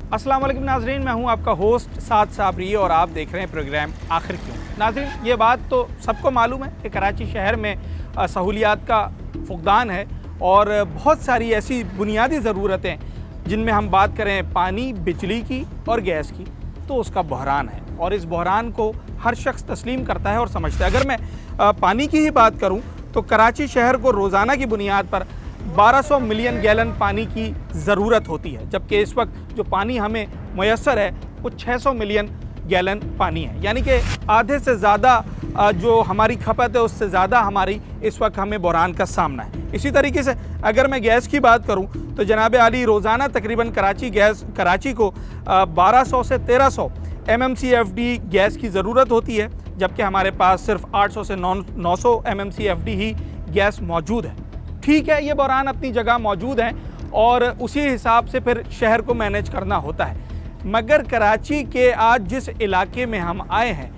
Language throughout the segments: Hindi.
अस्सलाम वालेकुम नाजरीन, मैं हूं आपका होस्ट साद साबरी और आप देख रहे हैं प्रोग्राम आखिर क्यों। नाजरीन, ये बात तो सबको मालूम है कि कराची शहर में सहूलियात का फुकदान है और बहुत सारी ऐसी बुनियादी ज़रूरतें जिनमें हम बात करें पानी, बिजली की और गैस की, तो उसका बहरान है और इस बहरान को हर शख्स तस्लीम करता है और समझता है। अगर मैं पानी की ही बात करूं तो कराची शहर को रोज़ाना की बुनियाद पर 1200 मिलियन गैलन पानी की ज़रूरत होती है, जबकि इस वक्त जो पानी हमें मुयस्सर है वो 600 मिलियन गैलन पानी है, यानी कि आधे से ज़्यादा जो हमारी खपत है उससे ज़्यादा हमारी इस वक्त हमें बहरान का सामना है। इसी तरीके से अगर मैं गैस की बात करूं तो जनाब आली रोज़ाना तकरीबन कराची को 1200 से 1300 MMCFD गैस की ज़रूरत होती है, जबकि हमारे पास सिर्फ 800 से 900 MMCFD ही गैस मौजूद है। ठीक है, ये बहरान अपनी जगह मौजूद है और उसी हिसाब से फिर शहर को मैनेज करना होता है, मगर कराची के आज जिस इलाके में हम आए हैं,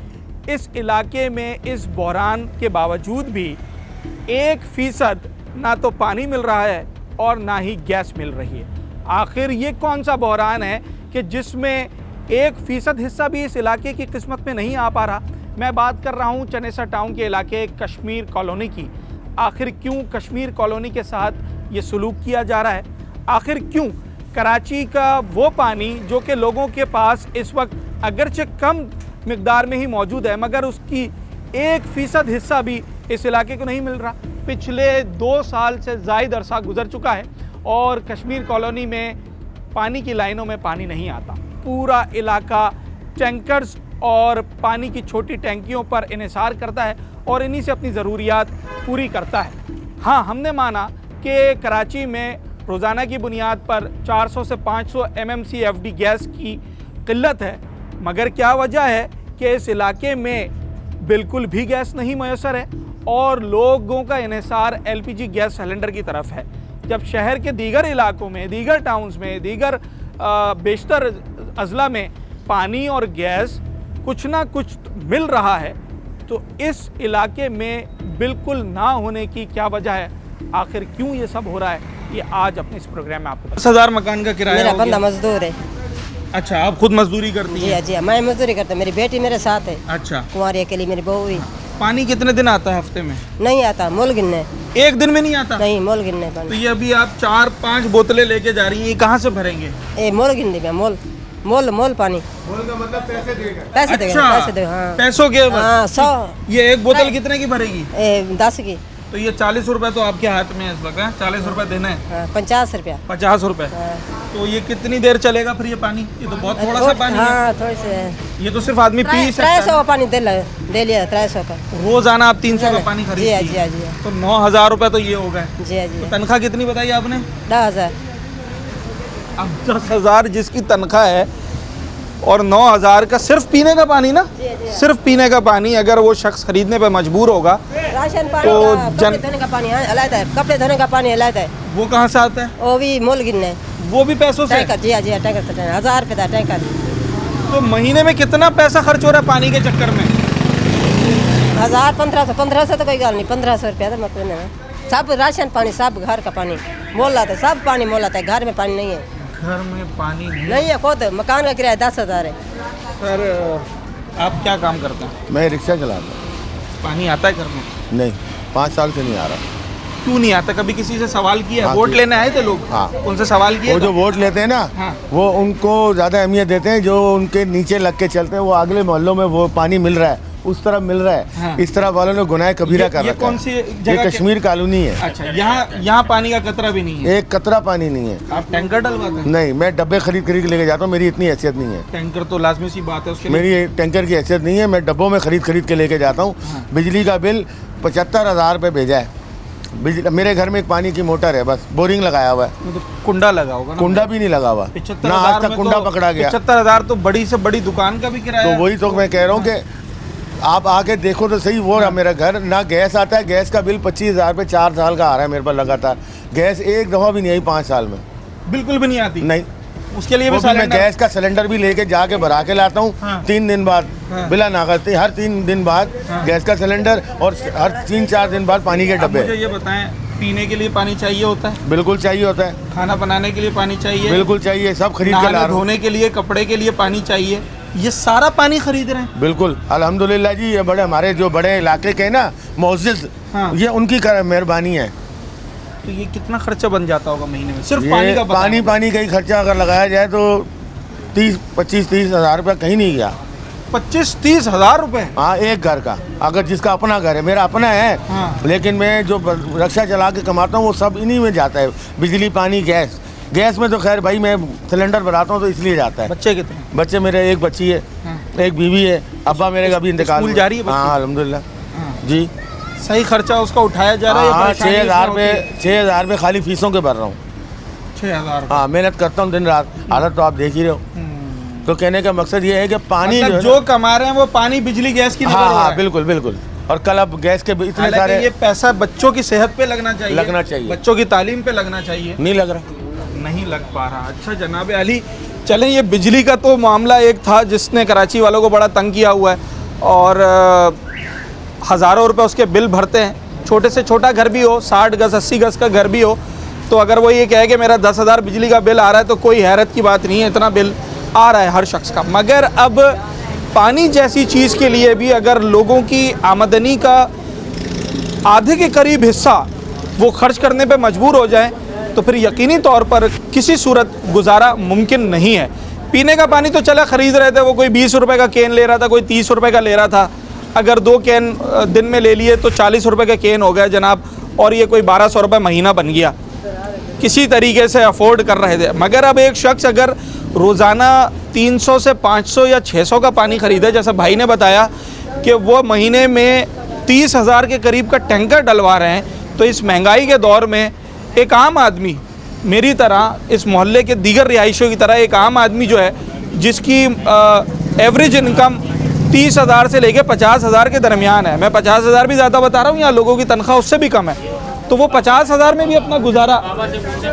इस इलाके में इस बहरान के बावजूद भी 1% ना तो पानी मिल रहा है और ना ही गैस मिल रही है। आखिर ये कौन सा बहरान है कि जिसमें 1% हिस्सा भी इस इलाके की किस्मत में नहीं आ पा रहा। मैं बात कर रहा हूँ चनेसा टाउन के इलाके कश्मीर कॉलोनी की। आखिर क्यों कश्मीर कॉलोनी के साथ ये सलूक किया जा रहा है? आखिर क्यों कराची का वो पानी जो कि लोगों के पास इस वक्त अगरचे कम मिकदार में ही मौजूद है, मगर उसकी 1% हिस्सा भी इस इलाके को नहीं मिल रहा। पिछले 2 साल से ज़ायद अरसा गुजर चुका है और कश्मीर कॉलोनी में पानी की लाइनों में पानी नहीं आता। पूरा इलाका टैंकर्स और पानी की छोटी टैंकियों पर इन्हिसार करता है और इन्हीं से अपनी ज़रूरियात पूरी करता है। हाँ, हमने माना कि कराची में रोज़ाना की बुनियाद पर 400 से 500 MMCFD गैस की किल्लत है, मगर क्या वजह है कि इस इलाके में बिल्कुल भी गैस नहीं मुयस्सर है और लोगों का इन्हिसार LPG गैस सिलेंडर की तरफ है। जब शहर के दीगर इलाकों में, दीगर टाउन्स में, दीगर बेशतर अजला में पानी और गैस कुछ ना कुछ मिल रहा है, तो इस इलाके में बिल्कुल ना होने की क्या वजह है? आखिर क्यों ये सब हो रहा है, ये आज अपने इस प्रोग्राम में आपको 10,000 मकान का किराया मेरा बंदा मजदूर है। अच्छा, आप खुद मजदूरी करती हैं? जी, मैं मजदूरी करता हूँ, मेरी बेटी मेरे साथ है। अच्छा, कुंवारी अकेली मेरी बहू हुई। पानी कितने दिन आता है हफ्ते में? नहीं आता, मोल गिनने। एक दिन में नहीं आता? नहीं, मोल गिनने तो पानी। ये अभी आप 4-5 बोतलें लेके जा रही हैं, ये कहाँ से भरेंगे? मोल गिनने में, मोल पानी। मोल का मतलब पैसे देगा? पैसे देगा, अच्छा, पैसे देगा। हाँ, पैसों के बस? हाँ, 100। ये एक बोतल कितने की भरेगी? 10 की। तो ये 40 रुपए तो आपके हाथ में है इस वक्त, 40 रुपए देना है। 50 रुपया। 50 रुपए। तो ये कितनी देर चलेगा फिर ये पानी? ये तो बहुत थोड़ा सा पानी है। हाँ, थोड़ी से। ये तो सिर्फ आदमी पी सकता 300 है। का पानी दे लिया, 300 का। रोजाना आप 300 का पानी खरीदती जी, हैं? जी, जी। तो 9,000 रुपए तो ये हो गए। जी, जी। तो तनख्वाह कितनी बताई आपने? 10,000। अब 10,000 जिसकी तनख्वाह है और 9,000 का सिर्फ पीने का पानी ना, सिर्फ पीने का पानी अगर वो शख्स खरीदने पर मजबूर होगा राशन पानी तो कपड़े धोने का पानी अलग है, कपड़े धोने का पानी अलग है, वो कहाँ से आता है? वो भी मोल गिनने। वो भी पैसों से? टैंकर। जी, जी, टैंकर से 1000 रुपये था टैंकर। तो महीने में कितना पैसा खर्च हो रहा है पानी के चक्कर में? 1000, 1500 तो कोई गल नहीं, 1500 रुपया तो मतलब नहीं। सब राशन पानी, सब घर का पानी मोल लाता है, सब पानी मोल लाता है। घर में पानी नहीं है। घर में पानी नहीं है, खुद मकान का किराया 10,000 है। सर, आप क्या काम करते हैं? मैं रिक्शा चलाता हूँ। पानी आता है घर में? नहीं, 5 साल से नहीं आ रहा। क्यों नहीं आता? कभी किसी से सवाल किया? हाँ, वोट लेने आए थे लोग? हाँ। उनसे सवाल किया? वो जो वोट लेते हैं ना, हाँ। वो उनको ज़्यादा अहमियत देते हैं। जो उनके नीचे लग के चलते हैं, वो अगले मोहल्लों में वो पानी मिल रहा है, उस तरफ मिल रहा है। हाँ। इस तरफ वालों ने गुनाह कबीरा कर ये रखा कौन है। सी ये जगह? कश्मीर कॉलोनी है। अच्छा, यहाँ पानी का कतरा भी नहीं है? एक कतरा पानी नहीं है। आप टैंकर डलवाते हैं? नहीं, मैं डब्बे खरीद खरीद के लेके जाता हूँ। मेरी इतनी हैसियत नहीं है। टैंकर तो लाजमी सी बात है उसके लिए। मेरी टैंकर की हैसियत नहीं है। मैं डब्बों में खरीद खरीद के लेके जाता हूँ। हाँ। बिजली का बिल 75,000 रुपये भेजा है। बिजली, मेरे घर में एक पानी की मोटर है, बस बोरिंग लगाया हुआ है। मतलब कुंडा लगा होगा ना? कुंडा भी नहीं लगा हुआ, ना आज तक कुंडा पकड़ा गया। 75,000 तो बड़ी से बड़ी दुकान का भी किराया तो है। वही तो मैं कह रहा हूँ कि आप आके देखो तो सही। वो रहा मेरा घर, ना गैस आता है। गैस का बिल 25,000 रुपये 4 साल का आ रहा है मेरे पास लगातार। गैस एक दफ़ा भी नहीं आई 5 साल में। बिल्कुल भी नहीं आती? नहीं। उसके लिए भी मैं सिलेंडर? गैस का सिलेंडर भी लेके जाके भरा के लाता हूँ। हाँ। 3 दिन बाद, हाँ। बिला नागत हर 3 दिन बाद हाँ। गैस का सिलेंडर और हर 3-4 दिन बाद पानी के अब डब्बे। मुझे ये बताएं, पीने के लिए पानी चाहिए होता है, बिल्कुल चाहिए होता है, खाना बनाने के लिए पानी चाहिए, बिल्कुल चाहिए, सब खरीद के ला नहाने रहा हूँ। धोने के लिए, कपड़े के लिए पानी चाहिए, ये सारा पानी खरीद रहे हैं। बिल्कुल अल्हम्दुलिल्लाह जी, ये बड़े हमारे जो बड़े इलाके के ना मुअज़्ज़िज़, हाँ। ये उनकी मेहरबानी है। तो ये कितना खर्चा बन जाता होगा महीने में सिर्फ ये पानी का? पानी का ही खर्चा अगर लगाया जाए तो 25-30 हज़ार रुपया कहीं नहीं गया। 25-30 हज़ार रुपए? हाँ, एक घर का, अगर जिसका अपना घर है, मेरा अपना है, हाँ। लेकिन मैं जो रक्षा चला के कमाता हूँ वो सब इन्हीं में जाता है, बिजली, पानी, गैस। गैस में तो खैर भाई मैं सिलेंडर बनाता हूँ तो इसलिए जाता है। बच्चे कितने? बच्चे मेरे एक बच्ची है, एक बीवी है, अब्बा मेरे का भी इंतकाल स्कूल हुआ। जा रही है बच्ची? हाँ अल्हम्दुलिल्लाह जी। सही खर्चा उसका उठाया जा रहा है? हाँ, 6,000 रुपये खाली फीसों के भर रहा हूँ। 6,000? हाँ, मेहनत करता हूँ दिन रात, हालत तो आप देख ही रहे हो। तो कहने का मकसद ये है कि पानी मतलब जो कमा रहे हैं वो पानी, बिजली, गैस की हाँ हाँ बिल्कुल बिल्कुल। और कल अब गैस के इतने सारे, ये पैसा बच्चों की सेहत पे लगना चाहिए, बच्चों की तालीम पे लगना चाहिए, नहीं लग रहा, नहीं लग पा रहा। अच्छा जनाब अली, चलें, ये बिजली का तो मामला एक था जिसने कराची वालों को बड़ा तंग किया हुआ है, और हज़ारों रुपए उसके बिल भरते हैं। छोटे से छोटा घर भी हो, 60 गज़ 80 गज़ का घर भी हो, तो अगर वो ये कहे कि मेरा 10,000 बिजली का बिल आ रहा है तो कोई हैरत की बात नहीं है, इतना बिल आ रहा है हर शख्स का। मगर अब पानी जैसी चीज़ के लिए भी अगर लोगों की आमदनी का आधे के करीब हिस्सा वो खर्च करने पे मजबूर हो जाए तो फिर यकीनी तौर पर किसी सूरत गुजारा मुमकिन नहीं है। पीने का पानी तो चला ख़रीद रहे थे, वो कोई 20 रुपये का कैन ले रहा था, कोई 30 रुपये का ले रहा था। अगर 2 कैन दिन में ले लिए तो 40 रुपये का कैन हो गया जनाब, और ये कोई 1200 रुपये महीना बन गया। किसी तरीके से अफोर्ड कर रहे थे। मगर अब एक शख्स अगर रोज़ाना 300 से 500 या 600 का पानी ख़रीदे, जैसा भाई ने बताया कि वो महीने में 30,000 के करीब का टैंकर डलवा रहे हैं, तो इस महंगाई के दौर में एक आम आदमी मेरी तरह, इस मोहल्ले के दीगर रिहायशियों की तरह, एक आम आदमी जो है जिसकी एवरेज इनकम 30,000 से लेकर 50,000 के दरमियान है, मैं 50,000 भी ज़्यादा बता रहा हूँ, यहाँ लोगों की तनख्वाह उससे भी कम है, तो वो 50,000 में भी अपना गुजारा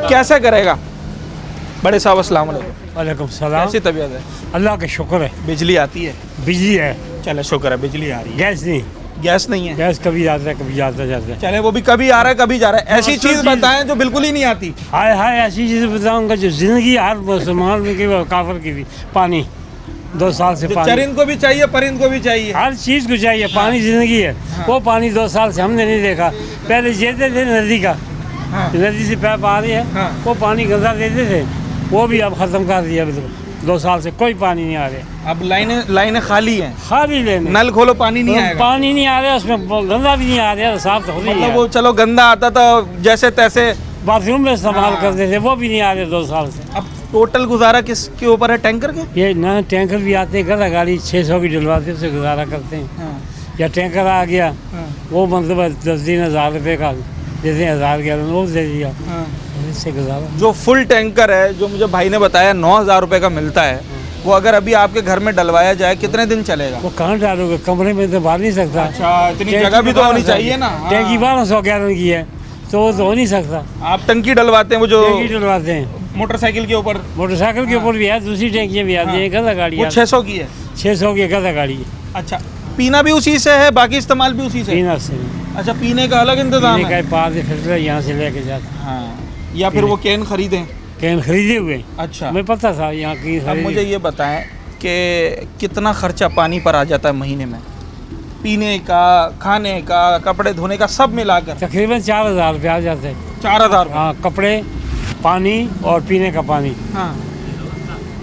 कैसे करेगा? बड़े साहब अस्सलाम वालेकुम सलाम। कैसी तबीयत है? अल्लाह का शुक्र है, बिजली आती है? बिजली है। चले शुक्र है, बिजली आ रही है। गैस नहीं, गैस नहीं है? गैस कभी आता है कभी जाता जाता है। चले वो भी कभी आ रहा है कभी जा रहा है। ऐसी चीज़ बताएं जो बिल्कुल ही नहीं आती। हाय हाय, ऐसी चीज़ बताऊंगा जो जिंदगी हर मुसलमान की काफिर की भी। पानी 2 साल से पानी, चरिंद को भी चाहिए, परिंद को भी चाहिए, हर चीज़ को चाहिए। पानी जिंदगी है। वो पानी 2 साल से हमने नहीं देखा। पहले देते थे नदी का, नदी से पैप आ रही है, वो पानी गंदा देते थे, वो भी अब ख़त्म कर दिया। बिल्कुल 2 साल से कोई पानी नहीं आ रहा। अब लाइनें खाली हैं, खाली लेने, नल खोलो पानी नहीं आएगा। पानी नहीं आ रहा, उसमें गंदा भी नहीं आ रहा, साफ तो मतलब वो चलो गंदा आता था जैसे तैसे बाथरूम में इस्तेमाल करते थे, वो भी नहीं आ रहे 2 साल से। अब टोटल गुजारा किसके ऊपर है? टैंकर के? ये ना टैंकर भी आते हैं, गधा गाड़ी 600 की डलवाते से गुजारा करते हैं। या टैंकर आ गया, वो मतलब 10-3 हज़ार रुपये का जैसे 1000 गैलन वो दे दिया, इससे गुजारा। जो फुल टैंकर है, जो मुझे भाई ने बताया 9,000 रुपये का मिलता है, वो अगर अभी आपके घर में डलवाया जाए कितने दिन चलेगा? वो कहाँ डालोगे, कमरे में तो बाहर नहीं सकता। अच्छा, इतनी जगह भी तो होनी चाहिए ना। टैंकी 1200 गैलन की है तो वो तो हो नहीं सकता। आप टंकी डलवाते हैं, वो जो टैंकी डलवाते हैं मोटरसाइकिल के ऊपर? मोटरसाइकिल के ऊपर भी है, दूसरी टैंकियाँ भी आती हैं। गधा गाड़ी वो 600 की है? 600 की गधा गाड़ी है। अच्छा, पीना भी उसी से है, बाकी इस्तेमाल भी उसी से? पीना से। अच्छा, पीने का अलग इंतजाम है? पास से फिल्टर यहाँ से लेके जाते। हाँ, या फिर वो कैन खरीदें? कैन खरीदे हुए। अच्छा, हमें पता था यहाँ की। अब मुझे ये बताएं कि कितना खर्चा पानी पर आ जाता है महीने में? पीने का, खाने का, कपड़े धोने का, सब मिलाकर तकरीबन 4,000 रुपये आ जाते हैं। 4,000? हाँ, कपड़े, पानी और पीने का पानी। हाँ,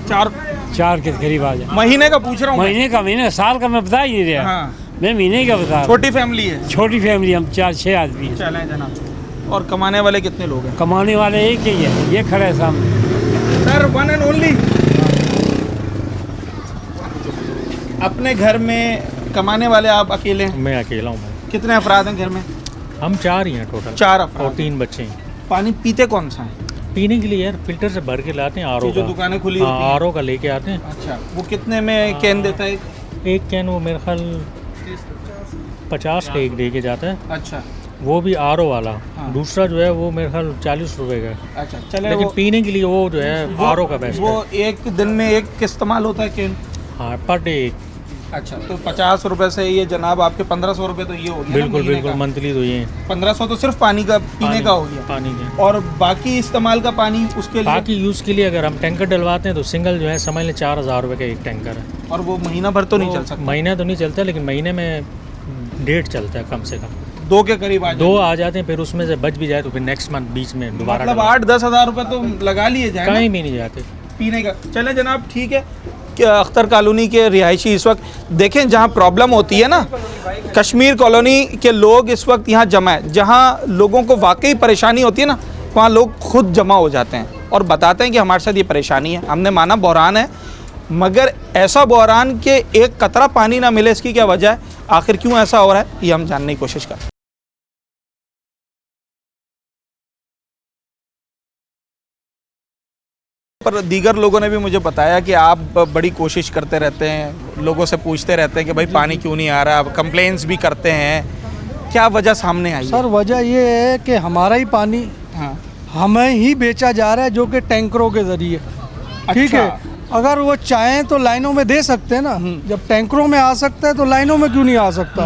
4 के करीब आ जाए। महीने का पूछ रहा हूँ? महीने साल का मैं बता ही नहीं रहा। हाँ, मैं महीने का बता रहा हूँ। छोटी फैमिली है? छोटी फैमिली, हम 4-6 आदमी हैं। चलें जनाब। और कमाने वाले कितने लोग हैं? कमाने वाले एक ही है, ये खड़ा है सामने। Sir, one and only. अपने घर में कमाने वाले आप अकेले हैं? मैं अकेला हूँ। कितने अफराद हैं घर में? हम 4 ही हैं टोटल। 4 अफराद और 3 बच्चे हैं। पानी पीते कौन सा है? पीने के लिए यार फिल्टर से भर के लाते हैं, आरओ जो का। दुकानें खुली होती हैं? आरओ का लेके आते हैं। अच्छा, वो कितने में कैन देता है? एक कैन वो मेरे ख्याल 50 का एक लेके जाता है, अच्छा, वो भी आरओ वाला। हाँ। दूसरा जो है वो मेरे ख्याल 40 रुपए का है। अच्छा, चले। लेकिन वो पीने के लिए वो जो है आरओ का बेस्ट है। वो एक दिन में एक इस्तेमाल होता है कैन? हाँ, पर डे। अच्छा, तो 50 रुपए से ये जनाब आपके 1500 रुपए तो ये हो गया ना बिल्कुल महीने बिल्कुल का? मंथली तो ये 1500 तो सिर्फ पानी का पीने का हो गया, पानी का। और बाकी इस्तेमाल का पानी उसके लिए, बाकी यूज़ के लिए अगर हम टैंकर डलवाते हैं तो सिंगल जो है समझ लें 4000 रुपये का एक टैंकर है। और वो महीना भर तो नहीं चल सकता? महीना तो नहीं चलता, लेकिन महीने में 1.5 चलता है कम से कम। 2 के करीब आ जाए। 2 आ जाते हैं, फिर उसमें से बच भी जाए तो फिर नेक्स्ट मंथ बीच में दोबारा मतलब 8-10 हज़ार रुपए तो लगा लिए जाए ना कहीं भी नहीं जाते। पीने का। चले जनाब, ठीक है। क्या अख्तर कॉलोनी के रिहायशी इस वक्त देखें जहाँ प्रॉब्लम होती है ना, कश्मीर कॉलोनी के लोग इस वक्त यहाँ जमा है। जहाँ लोगों को वाकई परेशानी होती है ना, वहाँ लोग खुद जमा हो जाते हैं और बताते हैं कि हमारे साथ ये परेशानी है। हमने माना बहरान है, मगर ऐसा बहरान के एक कतरा पानी ना मिले, इसकी क्या वजह है, आखिर क्यों ऐसा हो रहा है, ये हम जानने की कोशिश करते हैं। पर दीगर लोगों ने भी मुझे बताया कि आप बड़ी कोशिश करते रहते हैं, लोगों से पूछते रहते हैं कि भाई पानी क्यों नहीं आ रहा, आप कंप्लेंट्स भी करते हैं, क्या वजह सामने आई है? सर वजह ये है कि हमारा ही पानी हाँ। हमें ही बेचा जा रहा है, जो कि टैंकरों के जरिए। ठीक है, अगर वो चाहें तो लाइनों में दे सकते हैं ना, जब टैंकरों में आ सकता है तो लाइनों में क्यों नहीं आ सकता?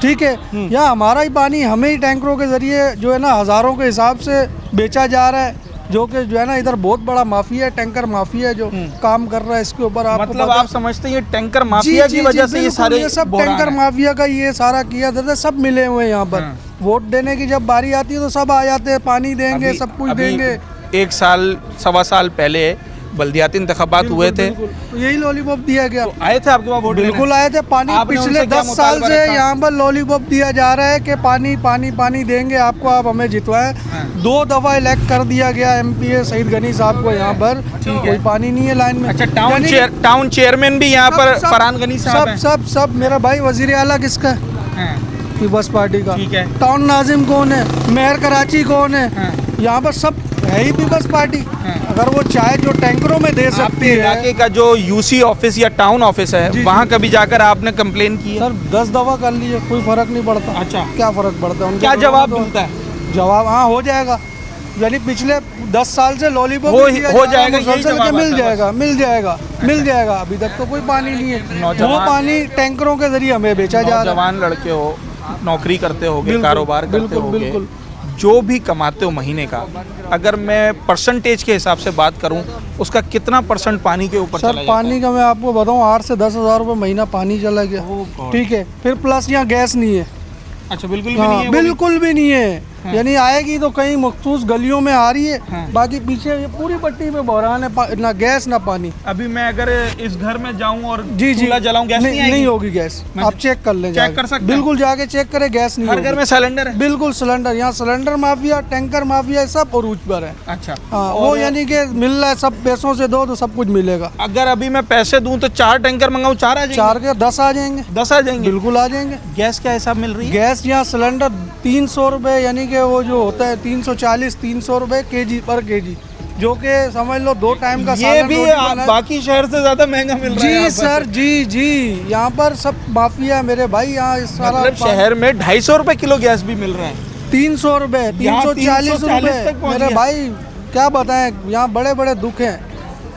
ठीक है, या हमारा ही पानी हमें ही टैंकरों के जरिए जो है ना हज़ारों के हिसाब से बेचा जा रहा है, जो कि जो है ना इधर बहुत बड़ा माफिया है, टैंकर माफिया है जो काम कर रहा है इसके ऊपर। आपको मतलब आप समझते हैं ये टैंकर माफिया की वजह से ये सारे ये सब टैंकर माफिया का ये सारा किया जाता है, सब मिले हुए हैं यहाँ पर। वोट देने की जब बारी आती है तो सब आ जाते हैं, पानी देंगे, सब कुछ देंगे। 1 साल 1.25 साल पहले बल्दियाती इंतखाबात हुए थे, तो यही लॉलीपॉप दिया गया। तो आए थे आपके पास वोट लेने? बिल्कुल आए थे। पानी आपने पिछले उनसे क्या 10 साल मुतालबा से रखा? यहाँ पर लॉलीपॉप दिया जा रहा है कि पानी पानी पानी देंगे आपको, आप हमें जितवाएं। 2 दफा इलेक्ट कर दिया गया एमपीए सईद गनी साहब को यहाँ पर, कोई पानी नहीं है लाइन में। अच्छा, टाउन चेयरमैन भी यहाँ पर फरहान गनी साहब हैं? सब मेरा भाई वजीर आला किसका है? पीपल्स पार्टी का। ठीक है। टाउन नाजिम कौन है? मेयर कराची कौन है? यहाँ पर सब है ही पीपल्स पार्टी। अगर वो चाहे जो टैंकरों में दे सकती है। इलाके का जो यूसी ऑफिस या टाउन ऑफिस है, वहाँ कभी जाकर आपने कंप्लेन की है? सर 10 दफा कर लिए, कोई फर्क नहीं पड़ता। अच्छा, क्या फर्क पड़ता है? क्या जवाब मिलता है? जवाब हाँ हो जाएगा, यानी पिछले 10 साल से लॉलीपॉप हो जाएगा, मिल जाएगा। अभी तक तो कोई पानी नहीं है। वो पानी टैंकरों के जरिए हमें बेचा जा रहा है। नौजवान लड़के हो, नौकरी करते होगे, कारोबार करते होगे, बिल्कुल। जो भी कमाते हो महीने का, अगर मैं परसेंटेज के हिसाब से बात करूं, उसका कितना % पानी के ऊपर चला सर जाता है? पानी का मैं आपको बताऊं 8 से 10 हज़ार रुपये महीना पानी चला गया। ठीक है, फिर प्लस यहाँ गैस नहीं है। अच्छा, बिल्कुल भी नहीं है? बिल्कुल भी नहीं है। यानी आएगी तो कहीं मखसूस गलियों में आ रही है, बाकी पीछे ये पूरी पट्टी में बहरान है, ना गैस ना पानी। अभी मैं अगर इस घर में जाऊं और जी चूल्हा जलाऊं, गैस नहीं आएगी? नहीं होगी गैस। आप चेक कर लें, चेक कर सकते हैं? बिल्कुल जाके चेक करें, गैस नहीं हर घर में सिलेंडर है? बिल्कुल सिलेंडर। यहाँ सिलेंडर माफिया, टैंकर माफिया सब अरूज पर है। अच्छा, हाँ, वो यानी कि मिल रहा है, सब पैसों से दो तो सब कुछ मिलेगा। अगर अभी मैं पैसे दूं तो 4 टैंकर मंगाऊं, 4 आ जाएंगे? 4 के 10 आ जाएंगे। 10 आ जाएंगे? बिल्कुल आ जाएंगे। गैस क्या हिसाब मिल रही है? गैस यहाँ सिलेंडर 300 रुपये, यानी कि वो जो होता है 340-300 रुपये kg पर kg, जो कि समझ लो 2 टाइम का ये भी बाकी शहर से ज्यादा महंगा मिल रहा है? जी सर, जी यहाँ पर सब माफिया मेरे भाई। यहाँ सारा मतलब शहर में 250 रुपए किलो गैस भी मिल रहा है? 300 रुपये, 340 रुपये मेरे भाई, क्या बताएं। यहाँ बड़े बड़े दुख हैं।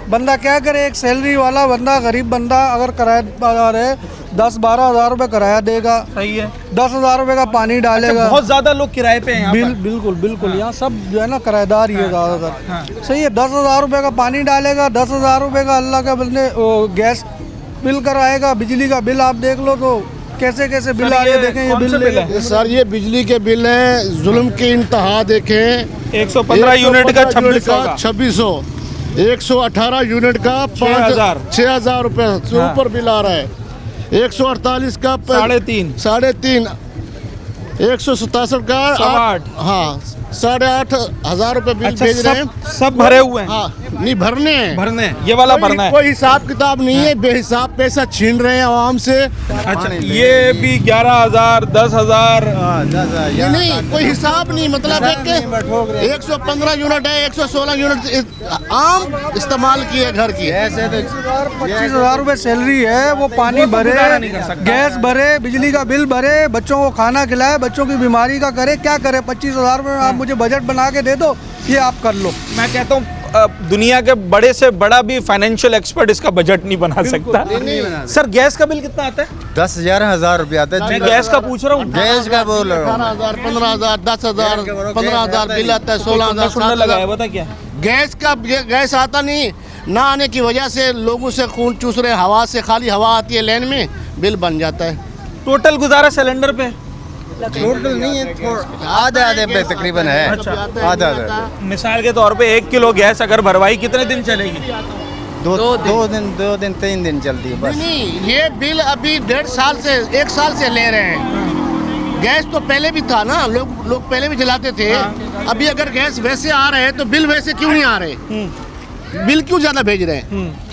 बंदा क्या करे, एक सैलरी वाला बंदा, गरीब बंदा अगर किराएदार है 10-12 हज़ार रुपये किराया देगा। सही है। 10 हज़ार रुपये का पानी डालेगा। अच्छा, बहुत ज्यादा लोग किराए पे हैं यहाँ पर? बिल्कुल यहाँ सब जो है ना किराएदार ही है ज़्यादातर। सही है, 10 हज़ार रुपये का पानी डालेगा, 10 हज़ार रुपये का अल्लाह का बंदे गैस बिल कराएगा। बिजली का बिल आप देख लो तो कैसे कैसे बिल आ रहे, देखें ये बिल है सर। ये बिजली के बिल हैं, जुल्म की इंतहा देखें। 115 यूनिट का 2600, 118 यूनिट का 6,000 रुपये से ऊपर बिल आ रहा है। 148 का 3.5, 167 का 8, हाँ 8,500 रुपये बिल भेज रहे हैं। सब भरे हुए हैं? हाँ, नहीं भरने हैं, ये वाला भरना है। कोई हिसाब किताब नहीं है, बेहिसाब पैसा छीन रहे हैं आवाम से। अच्छा, ये भी 11,000, 10,000? नहीं, कोई हिसाब नहीं। मतलब है कि 115 यूनिट है, 116 यूनिट आम इस्तेमाल की है घर की। 25,000 रुपये सैलरी है, वो पानी भरे, गैस भरे, बिजली का बिल भरे, बच्चों को खाना खिलाए, बच्चों की बीमारी का करे, क्या करे? 25,000 रुपये आप मुझे बजट बना के दे दो, ये आप कर लो। मैं कहता हूँ दुनिया के बड़े से बड़ा भी फाइनेंशियल एक्सपर्ट इसका बजट नहीं बना सकता। सर गैस का बिल कितना आता है? 10,000 रुपया आता है। मैं गैस का पूछ रहा हूँ। गैस का बोल रहा हूँ। 18,000, 15,000, 10,000, 15,000 बिल आता है, 16,000, सुनने लगा है, बता क्या? गैस आता नहीं, ना आने की वजह से लोगों से खून चूस रहे, हवा से खाली हवा आती है लेन में, बिल बन जाता है। टोटल गुजारा सिलेंडर पे? टोटल नहीं है, आधे पे तकरीबन है। अच्छा। आधा मिसाल के तौर पे 1 किलो गैस अगर भरवाई कितने दिन चलेगी? दो दिन 3 दिन चलती है बस। नहीं, ये बिल अभी 1.5 साल से 1 साल से ले रहे हैं। गैस तो पहले भी था ना, लोग पहले भी जलाते थे। अभी अगर गैस वैसे आ रहे हैं तो बिल वैसे क्यों नहीं आ रहे? बिल क्यों ज्यादा भेज रहे हैं?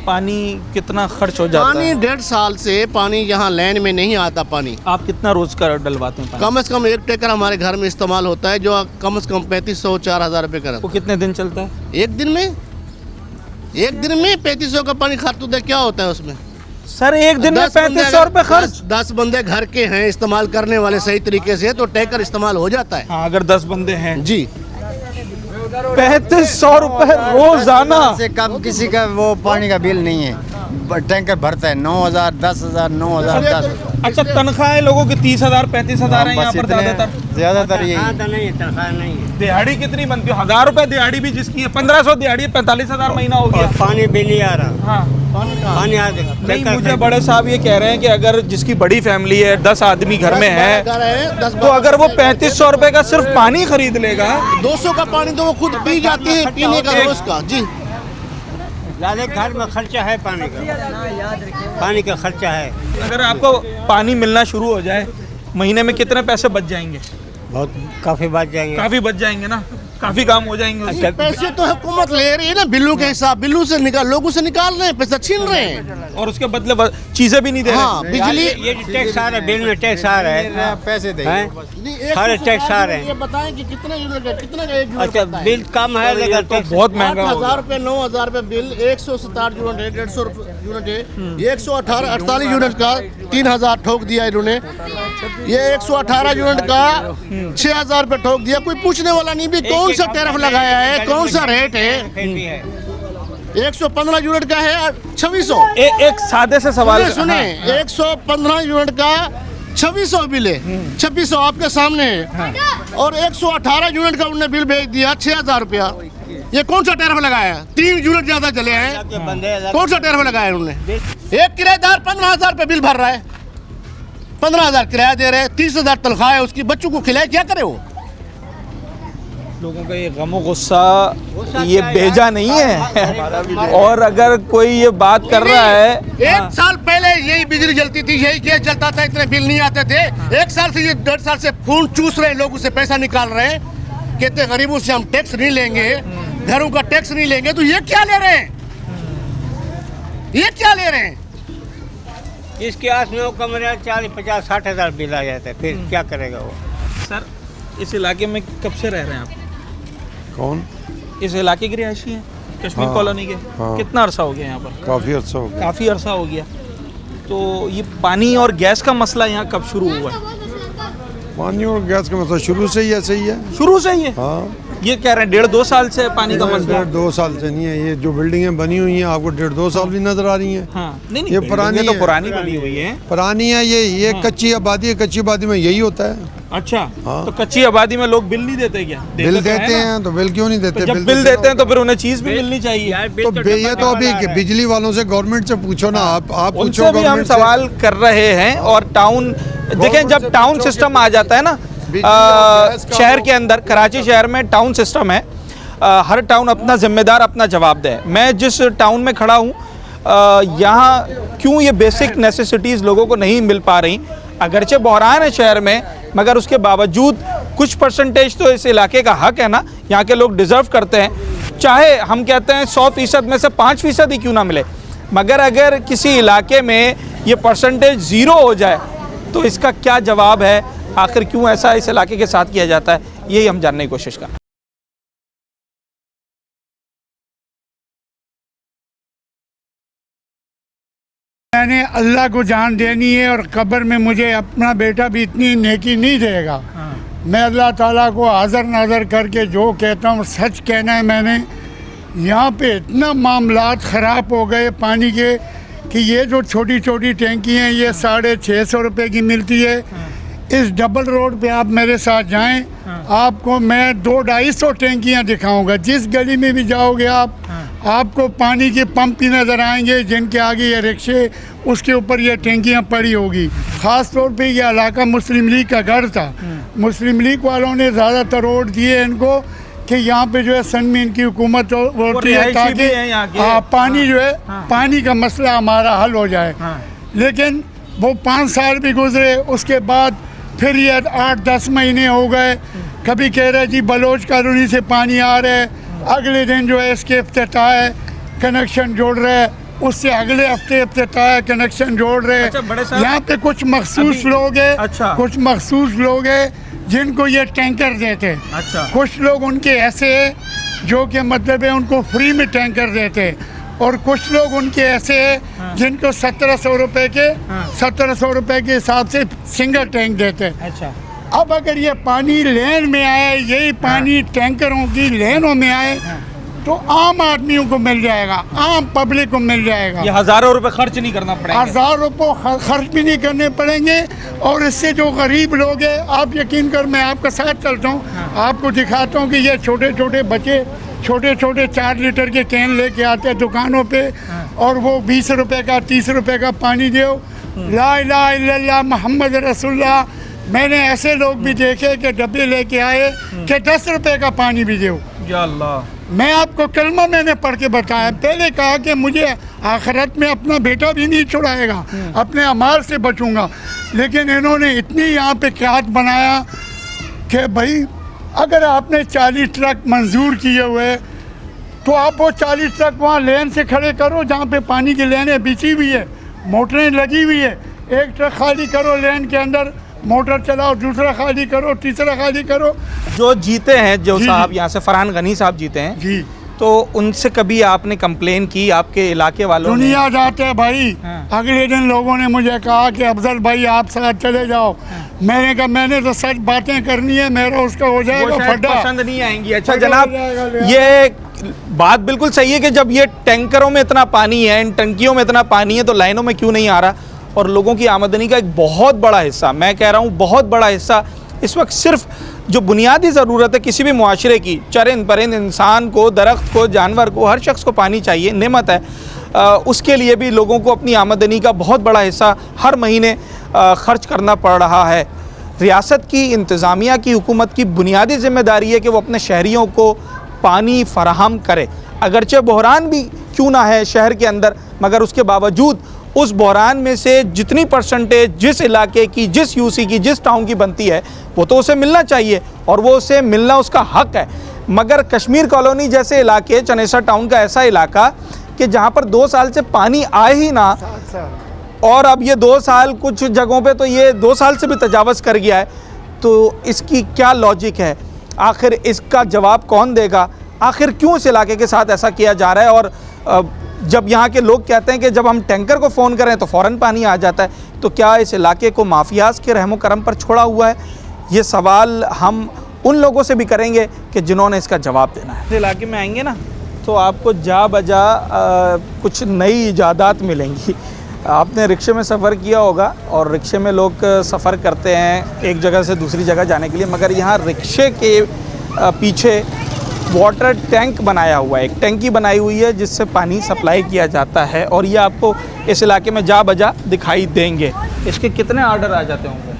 पानी कितना खर्च हो जाता पानी है? 1.5 साल से पानी यहाँ लैंड में नहीं आता पानी। आप कितना रोज का डलवाते हैं पानी? कम से कम 1 टैंकर हमारे घर में इस्तेमाल होता है, जो कम से कम 3,500-4,000 रुपये का। वो कितने दिन चलता है? एक दिन में 3,500 का पानी खर्च क्या होता है उसमें? सर एक दिन में 3,500 रुपए खर्च? 10 बंदे घर के हैं इस्तेमाल करने वाले सही तरीके से, तो टैंकर इस्तेमाल हो जाता है। हाँ, अगर 10 बंदे हैं जी। 3,500 रुपए रोजाना से कम किसी का वो पानी का बिल नहीं है। टैंकर भरता है 9,000, 10,000, 9,000, 10,000। अच्छा, तनख्वाहें लोगों की 30,000, 35,000 है यहाँ पर ज्यादातर यही। दिहाड़ी कितनी बनती है? 1,000 रुपए दिहाड़ी भी जिसकी है, 1,500 दिहाड़ी, 45,000 महीना हो गया। पानी बिल नहीं आ रहा। हाँ, पानी आ गया। नहीं, मुझे बड़े साहब ये कह रहे हैं कि अगर जिसकी बड़ी फैमिली है, 10 आदमी घर में है, तो अगर वो 3,500 रुपए का सिर्फ पानी खरीद लेगा, 200 का पानी तो वो खुद पी जाती है, पीने का रोज का। जी, घर में खर्चा है पानी का खर्चा है। अगर आपको पानी मिलना शुरू हो जाए, महीने में कितने पैसे बच जाएंगे? बहुत काफी बच जाएंगे। काफी बच जाएंगे ना, काफी काम हो जाएंगे उससे। पैसे तो हुकूमत ले रही है ना, बिल्लू के हिसाब, बिल्लू से लोगों से निकाल रहे हैं, पैसा छीन रहे हैं, और उसके बदले चीजें भी नहीं दे रहे। हाँ, बिजली ये टैक्स आ रहा है, बिल में टैक्स आ रहा है, पैसे दे सारे टैक्स आ रहे हैं। ये बताएं कि कितना यूनिट है, कितना का 1 यूनिट? अच्छा, बिल कम है लेकिन टैक्स बहुत महंगा होगा। 8,000 रुपए, 9,000 रुपए बिल, 167 यूनिट है, 150 यूनिट है, ये 148 यूनिट का 3,000 ठोक दिया इन्होंने। ये 118 यूनिट का 6,000 रुपए ठोक दिया। कोई पूछने वाला नहीं भी कौन सा टैरिफ लगाया है, कौन सा रेट है। 115 यूनिट का है 2,600। एक सादे से सवाल सुने, 115 यूनिट का 2,600 बिल है, 2,600 आपके सामने है, और 118 यूनिट का उन्होंने बिल भेज दिया 6,000 रुपया। ये कौन सा टैरिफ लगाया? 3 यूनिट ज्यादा चले हैं, कौन सा टैरिफ लगाया उन्होंने? एक किराएदार 15,000 रुपये बिल भर रहा है, 15,000 किराया दे रहे हैं, 30,000 तनख्वाह है उसकी, बच्चों को खिलाए, क्या करे वो? लोगों का ये गम गुस्सा ये बेजा नहीं है। और अगर कोई ये बात कर रहा है, 1 साल पहले यही बिजली जलती थी, यही गैस जलता था, इतने बिल नहीं आते थे। 1 साल से, ये 1.5 साल से खून चूस रहे हैं, लोगों से पैसा निकाल रहे हैं, कहते गरीबों से हम टैक्स नहीं लेंगे, घरों का टैक्स नहीं लेंगे। तो ये क्या ले रहे हैं? ये क्या ले रहे हैं? इसके 8-9 कमरे 40-50-60 हज़ार बिल आ जाता है, फिर क्या करेगा वो? सर इस इलाके में कब से रह रहे हैं आप? कौन? इस इलाके के रिहायशी हैं, कश्मीर कॉलोनी के? कितना अरसा हो गया यहाँ पर? काफ़ी अर्सा हो गया। काफ़ी अरसा हो गया। तो ये पानी और गैस का मसला यहाँ कब शुरू हुआ है? पानी और गैस का मसला शुरू से ही ऐसे ही है। शुरू से ही है? हाँ। ये कह रहे हैं 1.5-2 साल से पानी का मसला? 1.5-2 साल से नहीं है, ये जो बिल्डिंगें बनी हुई हैं आपको 1.5-2 साल भी नजर आ रही हैं। हाँ, नहीं, ये पुरानी तो है। पुरानी बनी हुई है, पुरानी है ये कच्ची आबादी है, कच्ची आबादी में यही होता है। अच्छा। हाँ। तो कच्ची आबादी में लोग बिल नहीं देते क्या? बिल देते हैं, तो बिल क्यों नहीं देते? जब बिल देते हैं तो फिर उन्हें चीज भी मिलनी चाहिए। तो ये तो अभी बिजली वालों से, गवर्नमेंट से पूछो ना, आप पूछो। उनसे भी हम सवाल कर रहे हैं। और टाउन देखें, जब टाउन सिस्टम आ जाता है ना शहर के अंदर, कराची शहर में टाउन सिस्टम है, हर टाउन अपना जिम्मेदार अपना जवाब दे। मैं जिस टाउन में खड़ा हूँ, यहाँ क्यों ये बेसिक नेसेसिटीज़ लोगों को नहीं मिल पा रही? अगरचे बहरान है शहर में, मगर उसके बावजूद कुछ परसेंटेज तो इस इलाके का हक है ना, यहाँ के लोग डिज़र्व करते हैं। चाहे हम कहते हैं 100% में से 5% ही क्यों ना मिले, मगर अगर किसी इलाके में ये परसेंटेज 0 हो जाए तो इसका क्या जवाब है? आखिर क्यों ऐसा इस इलाके के साथ किया जाता है, यही हम जानने की कोशिश करें। मैंने अल्लाह को जान देनी है, और कब्र में मुझे अपना बेटा भी इतनी नेकी नहीं देगा। मैं अल्लाह ताला को हाज़र नाज़र करके जो कहता हूँ सच कहना है मैंने, यहाँ पे इतना मामलात ख़राब हो गए पानी के कि ये जो छोटी छोटी टैंकी हैं ये 650 रुपये की मिलती है। इस डबल रोड पे आप मेरे साथ जाएं, आपको मैं 200-250 टैंकियाँ दिखाऊंगा। जिस गली में भी जाओगे आप, आपको पानी के पंप ही नज़र आएंगे जिनके आगे ये रिक्शे, उसके ऊपर ये टैंकियाँ पड़ी होगी। ख़ास तौर पे ये इलाका मुस्लिम लीग का घर था। मुस्लिम लीग वालों ने ज़्यादातर वोट दिए इनको कि यहाँ पे जो है सन में इनकी हुकूमत होती है ताकि पानी जो है पानी का मसला हमारा हल हो जाए। लेकिन वो 5 साल भी गुजरे, उसके बाद फिर ये 8-10 महीने हो गए। कभी कह रहे जी बलोच कॉलोनी से पानी आ रहा है, अगले दिन जो है इसके इफ्तिताह है, कनेक्शन जोड़ रहे हैं, उससे अगले हफ्ते इफ्तिताह है, कनेक्शन जोड़ रहे हैं। अच्छा, यहाँ पे कुछ मखसूस लोग हैं, कुछ मखसूस लोग हैं जिनको ये टैंकर देते हैं। अच्छा। कुछ लोग उनके ऐसे हैं जो कि मतलब है उनको फ्री में टैंकर देते हैं, और कुछ लोग उनके ऐसे हैं जिनको 1700 रुपये के 1700 रुपये के हिसाब से सिंगल टैंक देते हैं। अच्छा। अब अगर ये पानी लेन में आए, यही पानी टैंकरों की लेनों में आए तो आम आदमियों को मिल जाएगा, आम पब्लिक को मिल जाएगा। ये हज़ारों रुपए खर्च नहीं करना पड़ेगा, 1000 रुपये खर्च भी नहीं करने पड़ेंगे। और इससे जो गरीब लोग हैं, आप यकीन कर, मैं आपका साथ चलता हूँ, आपको दिखाता हूँ कि ये छोटे छोटे बच्चे छोटे छोटे 4 लीटर के कैन लेके आते हैं दुकानों पे, और वो 20 रुपये का 30 रुपये का पानी दो। ला इलाहा इल्लल्लाह मोहम्मद रसूलुल्लाह। मैंने ऐसे लोग भी देखे कि डब्बे लेके आए कि 10 रुपये का पानी भी दो। या अल्लाह। मैं आपको कलमा मैंने पढ़ के बताया। पहले कहा कि मुझे आखिरत में अपना बेटा भी नहीं छुड़ाएगा, अपने अमाल से बचूंगा। लेकिन इन्होंने इतनी यहाँ पे क़याद बनाया कि भाई अगर आपने 40 ट्रक मंजूर किए हुए तो आप वो 40 ट्रक वहाँ लेन से खड़े करो जहाँ पे पानी की लेनें बिछी हुई है, मोटरें लगी हुई है। एक ट्रक खाली करो लेन के अंदर, मोटर चलाओ, दूसरा खाली करो, तीसरा खाली करो। जो जीते हैं, जो साहब यहाँ से फरहान गनी साहब जीते हैं जी, तो उनसे कभी आपने कंप्लेन की आपके इलाके वालों ने? दुनिया जाते हैं भाई। अगले दिन लोगों ने मुझे कहा कि अफजल भाई आप साथ चले जाओ। मैंने कहा मैंने तो सच बातें करनी है, मेरा उसका हो जाएगा फड्डा, पसंद नहीं आएंगी। अच्छा जनाब, ये बात बिल्कुल सही है कि जब ये टैंकरों में इतना पानी है, इन टंकियों में इतना पानी है, तो लाइनों में क्यों नहीं आ रहा? और लोगों की आमदनी का एक बहुत बड़ा हिस्सा, मैं कह रहा हूँ बहुत बड़ा हिस्सा, इस वक्त सिर्फ जो बुनियादी ज़रूरत है किसी भी मुआशरे की, चरिंद परिंद, इंसान को, दरख्त को, जानवर को, हर शख्स को पानी चाहिए, नेमत है। उसके लिए भी लोगों को अपनी आमदनी का बहुत बड़ा हिस्सा हर महीने ख़र्च करना पड़ रहा है। रियासत की इंतज़ामिया की, हुकूमत की बुनियादी ज़िम्मेदारी है कि वो अपने शहरियों को पानी फ़राहम करे। अगरचे बहरान भी क्यों ना है शहर के अंदर, मगर उसके बावजूद उस बहरान में से जितनी परसेंटेज जिस इलाके की, जिस यूसी की, जिस टाउन की बनती है, वो तो उसे मिलना चाहिए और वो उसे मिलना उसका हक है। मगर कश्मीर कॉलोनी जैसे इलाके, चनेसर टाउन का ऐसा इलाका कि जहाँ पर 2 साल से पानी आए ही ना, और अब ये 2 साल कुछ जगहों पे तो ये 2 साल से भी तजावज़ कर गया है, तो इसकी क्या लॉजिक है? आखिर इसका जवाब कौन देगा? आखिर क्यों इस इलाके के साथ ऐसा किया जा रहा है? और जब यहाँ के लोग कहते हैं कि जब हम टैंकर को फ़ोन करें तो फ़ौरन पानी आ जाता है, तो क्या इस इलाके को माफियाज़ के रहमो करम पर छोड़ा हुआ है? ये सवाल हम उन लोगों से भी करेंगे कि जिन्होंने इसका जवाब देना है। इस इलाके में आएंगे ना तो आपको जा बजा कुछ नई इजादात मिलेंगी। आपने रिक्शे में सफ़र किया होगा और रिक्शे में लोग सफ़र करते हैं एक जगह से दूसरी जगह जाने के लिए, मगर यहाँ रिक्शे के पीछे वाटर टैंक बनाया हुआ है, एक टैंकी बनाई हुई है जिससे पानी सप्लाई किया जाता है, और ये आपको इस इलाके में जा बजा दिखाई देंगे। इसके कितने ऑर्डर आ जाते होंगे?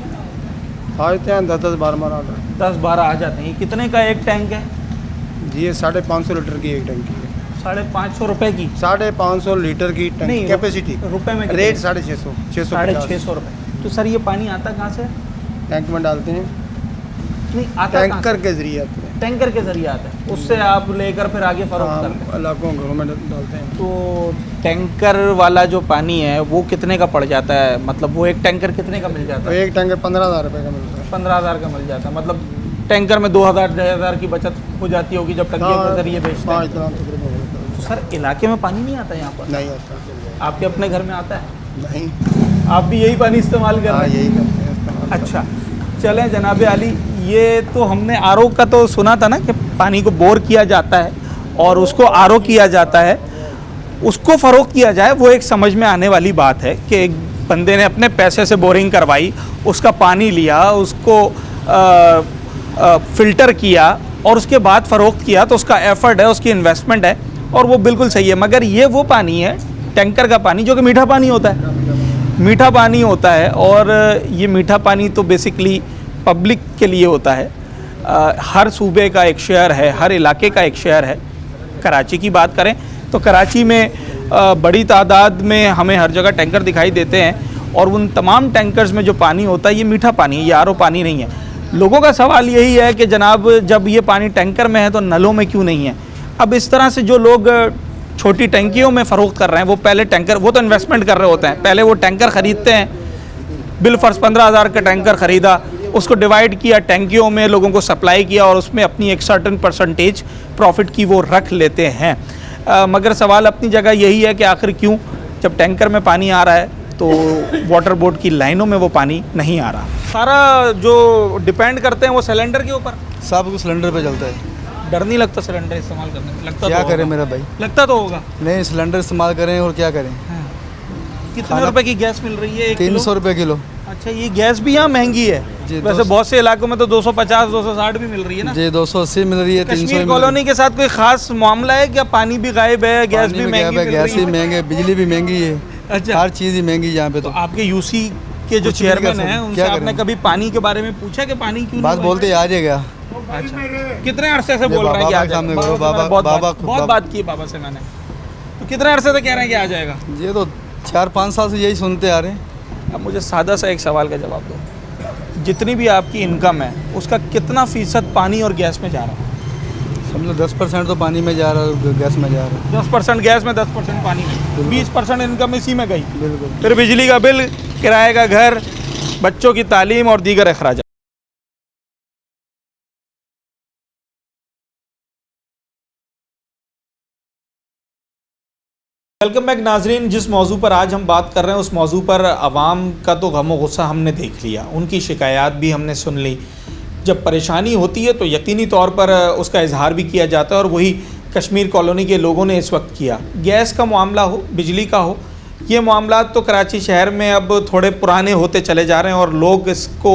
आते हैं 10-12 ऑर्डर। 10-12 आ जाते हैं। कितने का एक टैंक है जी? ये 550 लीटर की एक टैंकी है। 550 रुपये की? 550 लीटर की टैंक कैपेसिटी। रुपए में रेट 650। 650 रुपये। तो सर ये पानी आता कहाँ से? टैंक में डालते हैं। नहीं आता टैंकर के जरिए आते हैं। टैंकर के जरिए आता है, उससे आप लेकर फिर आगे फरोख्त करते हैं? इलाकों घरों में डालते हैं। तो टैंकर वाला जो पानी है वो कितने का पड़ जाता है? मतलब वो एक टैंकर कितने का मिल जाता है? एक टैंकर 15,000 रुपये का मिलता है। 15,000 का मिल जाता है। मतलब टैंकर में 2,000-2,500 की बचत हो जाती होगी जब टंकियों के जरिए बेचते हैं। तो सर इलाके में पानी नहीं आता यहाँ पर? नहीं आता। आपके अपने घर में आता है? नहीं। आप भी यही पानी इस्तेमाल कर रहे हैं? यही करते हैं इस्तेमाल। अच्छा चलें जनाब आली, ये तो हमने आरओ का तो सुना था ना कि पानी को बोर किया जाता है और उसको आरओ किया जाता है, उसको फ़रोख्त किया जाए, वो एक समझ में आने वाली बात है कि एक बंदे ने अपने पैसे से बोरिंग करवाई, उसका पानी लिया, उसको फ़िल्टर किया और उसके बाद फ़रोख्त किया, तो उसका एफ़र्ट है, उसकी इन्वेस्टमेंट है और वो बिल्कुल सही है। मगर ये वो पानी है, टैंकर का पानी, जो कि मीठा पानी होता है, मीठा पानी होता है और ये मीठा पानी तो बेसिकली पब्लिक के लिए होता है। हर सूबे का एक शेयर है, हर इलाके का एक शेयर है। कराची की बात करें तो कराची में बड़ी तादाद में हमें हर जगह टैंकर दिखाई देते हैं और उन तमाम टैंकर्स में जो पानी होता है ये मीठा पानी है, ये आरओ पानी नहीं है। लोगों का सवाल यही है कि जनाब जब ये पानी टैंकर में है तो नलों में क्यों नहीं है। अब इस तरह से जो लोग छोटी टंकियों में फ़रोख्त कर रहे हैं, वो पहले टैंकर, वो तो इन्वेस्टमेंट कर रहे होते हैं, पहले वो टैंकर ख़रीदते हैं, बिल फ़र्ज़ 15,000 का टैंकर ख़रीदा, उसको डिवाइड किया, टैंकियों में लोगों को सप्लाई किया और उसमें अपनी एक सर्टन परसेंटेज प्रॉफिट की वो रख लेते हैं। मगर सवाल अपनी जगह यही है कि आखिर क्यों जब टैंकर में पानी आ रहा है तो वाटर बोर्ड की लाइनों में वो पानी नहीं आ रहा। सारा जो डिपेंड करते हैं वो सिलेंडर के ऊपर, सब कुछ सिलेंडर पे चलता है। डर नहीं लगता सिलेंडर इस्तेमाल करने में? लगता क्या तो करें होगा। मेरा भाई? लगता तो होगा। नहीं, सिलेंडर इस्तेमाल करें और क्या करें। कितने रुपए की गैस मिल रही है? 300 रुपये किलो। अच्छा, ये गैस भी यहाँ महंगी है जी। वैसे बहुत से इलाकों में तो 250 260 भी मिल रही है ना जी, 280 मिल रही है, 300 कश्मीर कॉलोनी के साथ कोई खास मामला है क्या? पानी भी गायब है, गैस भी महंगी मिल गैस रही भी है? महंगे, बिजली भी महंगी है। अच्छा, हर चीज़ ही महंगी यहाँ पे। तो आपके यूसी के जो कुछ नहीं कर चेयरमैन सकते, हैं उनसे क्या आपने करें? कभी पानी के बारे में पूछा कि पानी क्यों बात नहीं बोलते आ जाएगा। अच्छा, कितने अरसे से बोल रहे हैं कि आ जाएगा? बहुत बात की बाबा से मैंने, तो कितने अरसे से कह रहे हैं कि आ जाएगा? ये तो 4-5 साल से यही सुनते आ रहे हैं। अब मुझे सादा सा एक सवाल का जवाब दो, जितनी भी आपकी इनकम है उसका कितना फ़ीसद पानी और गैस में जा रहा है? समझो 10% तो पानी में जा रहा है, गैस में जा रहा है। 10% गैस में, 10% पानी में, 20% इनकम इसी में गई। बिल्कुल। फिर बिजली का बिल, किराए का घर, बच्चों की तालीम और दीगर अखराज। वेलकम बैक नाजरीन। जिस मौजू पर आज हम बात कर रहे हैं उस मौजू पर आवाम का तो गम व गुस्सा हमने देख लिया, उनकी शिकायत भी हमने सुन ली। जब परेशानी होती है तो यकीनी तौर पर उसका इजहार भी किया जाता है और वही कश्मीर कॉलोनी के लोगों ने इस वक्त किया। गैस का मामला हो, बिजली का हो, ये मामला तो कराची शहर में अब थोड़े पुराने होते चले जा रहे हैं और लोग इसको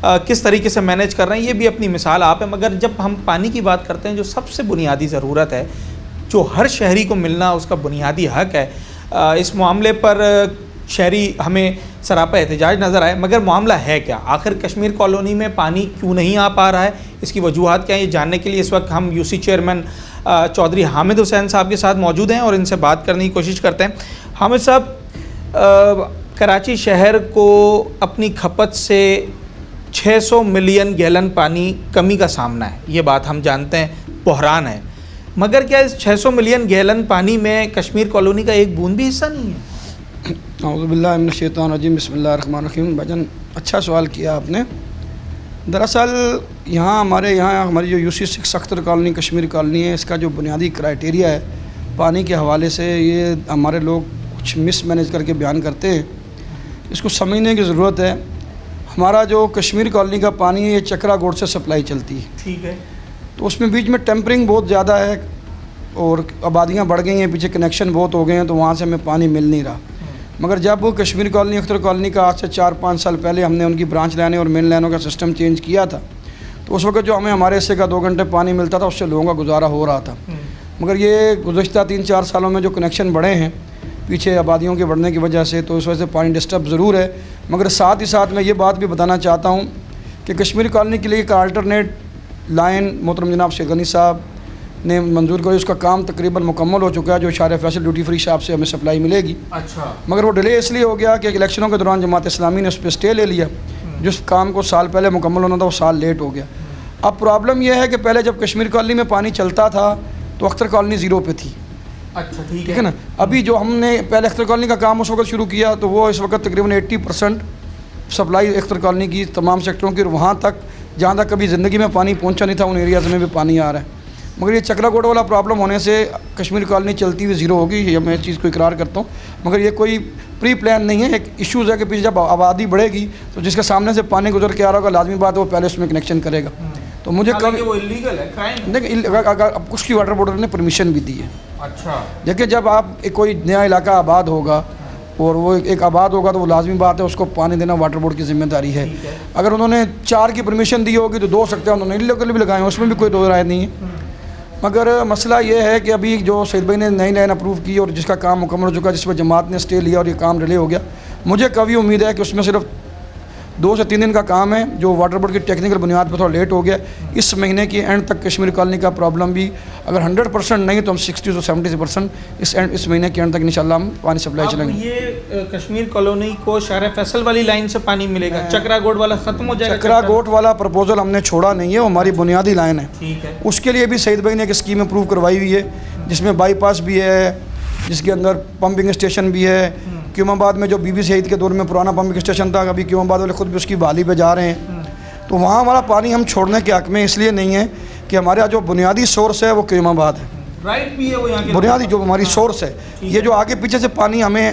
किस तरीके से मैनेज कर रहे हैं ये भी अपनी मिसाल आप है। मगर जब हम पानी की बात करते हैं, जो सबसे बुनियादी ज़रूरत है, जो हर शहरी को मिलना उसका बुनियादी हक है, इस मामले पर शहरी हमें सरापा एहतजाज नज़र आए। मगर मामला है क्या? आखिर कश्मीर कॉलोनी में पानी क्यों नहीं आ पा रहा है, इसकी वजूहात क्या है, ये जानने के लिए इस वक्त हम यूसी चेयरमैन चौधरी हामिद हुसैन साहब के साथ मौजूद हैं और इनसे बात करने की कोशिश करते हैं। हामिद साहब, कराची शहर को अपनी खपत से 600 मिलियन गैलन पानी कमी का सामना है, ये बात हम जानते हैं, बहरान है। मगर क्या इस 600 मिलियन गैलन पानी में कश्मीर कॉलोनी का एक बूंद भी हिस्सा नहीं है? औज़ुबिल्लाहि मिनश्शैतानिर्रजीम, बिस्मिल्लाहिर्रहमानिर्रहीम। भाईजान, अच्छा सवाल किया आपने। दरअसल यहाँ हमारी जो UC 6 Akhtar colony Kashmir colony है, इसका जो बुनियादी क्राइटेरिया है पानी के हवाले से, ये हमारे लोग कुछ मिसमैनेज करके बयान करते हैं। इसको समझने की ज़रूरत है। हमारा जो कश्मीर कॉलोनी का पानी है ये चक्रा गोड से सप्लाई चलती है, ठीक है, तो उसमें बीच में टेम्परिंग बहुत ज़्यादा है और आबादियाँ बढ़ गई हैं, पीछे कनेक्शन बहुत हो गए हैं, तो वहाँ से हमें पानी मिल नहीं रहा। मगर जब वो कश्मीर कॉलोनी अख्तर कॉलोनी का आज से 4-5 साल पहले हमने उनकी ब्रांच लाइनें और मेन लाइनों का सिस्टम चेंज किया था, तो उस वक्त जो हमें हमारे हिस्से का 2 घंटे पानी मिलता था, उससे लोगों का गुजारा हो रहा था। मगर ये गुज़श्ता 3-4 सालों में जो कनेक्शन बढ़े हैं पीछे आबादियों के बढ़ने की वजह से, तो इस वजह से पानी डिस्टर्ब ज़रूर है। मगर साथ ही साथ मैं ये बात भी बताना चाहता हूँ कि कश्मीर कॉलोनी के लिए एक अल्टरनेट लाइन मोहतरम जनाब शेख गनी साहब ने मंजूर करी, उसका काम तकरीबन मुकम्मल हो चुका है, जो इशारे फैसल ड्यूटी फ्री शॉप से हमें सप्लाई मिलेगी। अच्छा। मगर वो डिले इसलिए हो गया कि इलेक्शनों के दौरान जमात इस्लामी ने उस पर स्टे ले लिया, जिस काम को साल पहले मुकम्मल होना था वो साल लेट हो गया। अब प्रॉब्लम यह है कि पहले जब कश्मीर कॉलोनी में पानी चलता था तो अख्तर कॉलोनी 0 पे थी। अच्छा, ठीक है ना। अभी जो हमने पहले अख्तर कॉलोनी का काम उस वक्त शुरू किया, तो वो इस वक्त तकरीबन 80% सप्लाई अख्तर कॉलोनी की तमाम सेक्टरों की, वहाँ तक जहाँ तक कभी ज़िंदगी में पानी पहुँचा नहीं था, उन एरियाज़ में भी पानी आ रहा है। मगर ये चक्रा गोड वाला प्रॉब्लम होने से कश्मीर कॉलोनी चलती हुई 0 होगी, ये मैं इस चीज़ को इकरार करता हूँ। मगर ये कोई प्री प्लान नहीं है, एक इश्यूज़ है कि पीछे जब आबादी बढ़ेगी तो जिसके सामने से पानी गुजर के आ रहा होगा, लाजमी बात है वो पहले उसमें कनेक्शन करेगा। तो मुझे कभी वो इलीगल है, क्राइम। देखिए अब उसकी वाटर बोर्ड ने परमिशन भी दी है। अच्छा। देखिए जब आप कोई नया इलाका आबाद होगा और वो एक आबाद होगा तो वो लाजमी बात है उसको पानी देना वाटर बोर्ड की जिम्मेदारी है। अगर उन्होंने 4 की परमिशन दी होगी तो 2 सकते हैं, उन्होंने इलीगल भी लगाए हैं, उसमें भी कोई दो राय नहीं है। मगर मसला ये है कि अभी जो सईद भाई ने नई लाइन अप्रूव की और जिसका काम मुकम्मल हो चुका, जिस पर जमात ने स्टे लिया और ये काम रिले हो गया, मुझे कभी उम्मीद है कि उसमें सिर्फ 2 से 3 दिन का काम है, जो वाटर बोर्ड की टेक्निकल बुनियाद पर थोड़ा लेट हो गया। इस महीने की एंड तक कश्मीर कॉलोनी का प्रॉब्लम भी अगर 100% नहीं तो हम 60 से 70% इस महीने के एंड तक इंशाल्लाह हम पानी सप्लाई चलेंगे। ये कश्मीर कॉलोनी को शहर फैसल वाली लाइन से पानी मिलेगा, चक्रा गोट वाला खत्म हो जाएगा? चक्रा गोट वाला प्रपोजल हमने छोड़ा नहीं है, वो हमारी बुनियादी लाइन है। ठीक है। उसके लिए भी सईद भाई ने एक स्कीम अप्रूव करवाई हुई है, जिसमें बाईपास भी है, जिसके अंदर पंपिंग स्टेशन भी है। क्यूमाबाद में जो बीबी सईद के दौर में पुराना पंपिंग स्टेशन था, अभी क्यूमाबाद वाले खुद भी उसकी बहाली पे जा रहे हैं। तो वहाँ हमारा पानी हम छोड़ने के हक़ में इसलिए नहीं है कि हमारा जो बुनियादी सोर्स है वो क्यूमाबाद है। राइट भी है वो यहाँ के बुनियादी जो हमारी सोर्स है, ये जो आगे पीछे से पानी हमें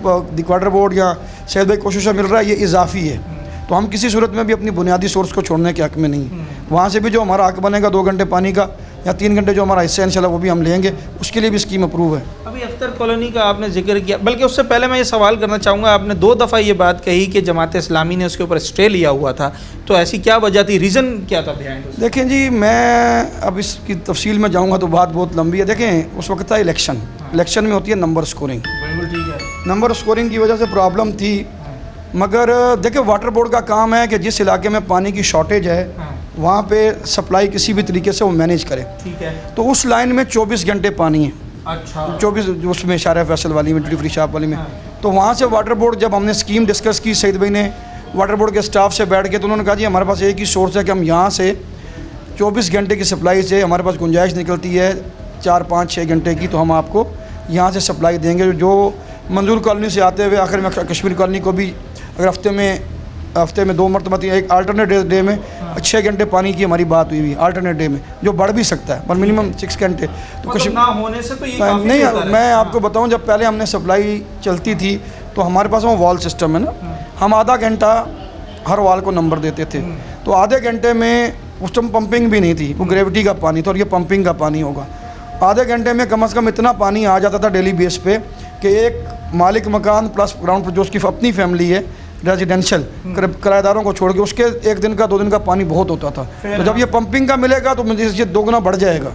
वाटर बोर्ड या सईद भाई कोशिश से मिल रहा है, ये इजाफी है। तो हम किसी सूरत में भी अपनी बुनियादी सोर्स को छोड़ने के हक़ में नहीं। वहाँ से भी जो हमारा हक़ बनेगा 2 घंटे पानी का या 3 घंटे जो हमारा हिस्सा है इंशाल्लाह वो भी हम लेंगे, उसके लिए भी स्कीम अप्रूव है। अभी अख्तर कॉलोनी का आपने जिक्र किया, बल्कि उससे पहले मैं ये सवाल करना चाहूँगा, आपने 2 दफ़ा ये बात कही कि जमात इस्लामी ने उसके ऊपर स्टे लिया हुआ था, तो ऐसी क्या वजह थी, रीज़न क्या था बिहाइंड? देखें जी, मैं अब इसकी तफसील में जाऊँगा तो बात बहुत लंबी है। देखें उस वक्त था इलेक्शन में होती है नंबर स्कोरिंग। बिल्कुल ठीक है। नंबर स्कोरिंग की वजह से प्रॉब्लम थी, मगर देखिए वाटर बोर्ड का काम है कि जिस इलाके में पानी की शॉर्टेज है वहाँ पे सप्लाई किसी भी तरीके से वो मैनेज करे। ठीक है। तो उस लाइन में 24 घंटे पानी है। अच्छा। 24 उसमें शारा फैसल वाली में, ड्यूटी फ्री शॉप वाली में। तो वहाँ से वाटर बोर्ड, जब हमने स्कीम डिस्कस की सईद भाई ने वाटर बोर्ड के स्टाफ से बैठ के, तो उन्होंने कहा जी हमारे पास एक ही सोर्स है कि हम यहाँ से 24 घंटे की सप्लाई से हमारे पास गुंजाइश निकलती है 4, 5, 6 घंटे की, तो हम आपको यहाँ से सप्लाई देंगे। जो मंजूर कॉलोनी से आते हुए आखिर में कश्मीर कॉलोनी को भी अगर हफ्ते में 2 मरतबा, एक अल्टरनेट डे में 6 घंटे पानी की हमारी बात हुई हुई, अल्टरनेट डे में, जो बढ़ भी सकता है, पर मिनिमम 6 घंटे। तो मतलब ना होने से तो ये काफी नहीं, होता है। मैं आपको बताऊं, जब पहले हमने सप्लाई चलती थी तो हमारे पास वो वॉल सिस्टम है ना, हम आधा घंटा हर वॉल को नंबर देते थे। तो आधे घंटे में उस टाइम पंपिंग भी नहीं थी, वो ग्रेविटी का पानी था और ये पंपिंग का पानी होगा। आधे घंटे में कम से कम इतना पानी आ जाता था डेली बेस पे कि एक मालिक मकान प्लस ग्राउंड पर जो उसकी अपनी फैमिली है रेजिडेंशियल किराएदारों को छोड़ के, उसके 1 दिन का 2 दिन का पानी बहुत होता था। तो जब ये पंपिंग का मिलेगा तो मुझे ये 2 गुना बढ़ जाएगा